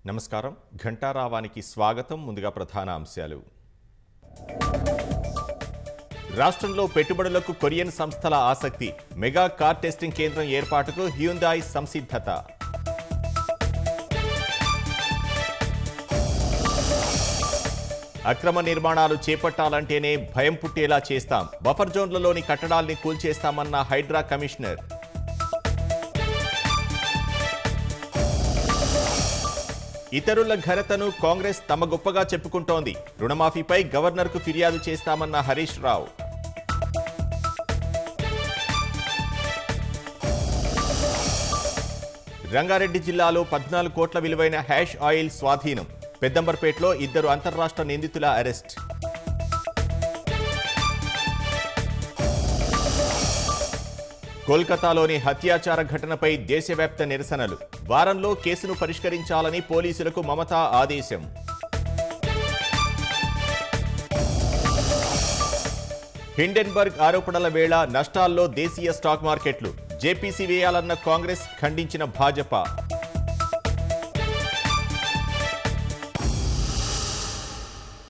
నమస్కారం ఘంటారావానికి స్వాగతం ముందుగా ప్రధాన అంశాలు రాష్ట్రంలో పెట్టుబడులకు కొరియన్ సంస్థల ఆసక్తి మెగా కార్ టెస్టింగ్ కేంద్రం ఏర్పాటుకు హ్యుందాయ్ సంసిద్ధత అక్రమ నిర్మాణాలు చేపట్టాలంటేనే భయం పుట్టేలా చేస్తాం బఫర్ జోన్లలోని కట్టడాల్ని కూల్చేస్తామన్న హైడ్రా కమిషనర్ ఇతరుల ఘనతను కాంగ్రెస్ తమ గొప్పగా చెప్పుకుంటోంది రుణమాఫీపై గవర్నర్కు ఫిర్యాదు చేస్తామన్న హరీష్ రావు రంగారెడ్డి జిల్లాలో 14 కోట్ల విలువైన హ్యాష్ ఆయిల్ స్వాధీనం పెద్దంబర్పేటలో 2 అంతర్రాష్ట్ర నిందితుల అరెస్ట్ కోల్కతాలోని హత్యాచార ఘటనపై దేశవ్యాప్త నిరసనలు వారంలో కేసును పరిష్కరించాలని పోలీసులకు మమతా ఆదేశం హిండెన్బర్గ్ ఆరోపణల వేళ నష్టాల్లో దేశీయ స్టాక్ మార్కెట్లు జేపీసీ వేయాలన్న కాంగ్రెస్ ఖండించిన భాజపా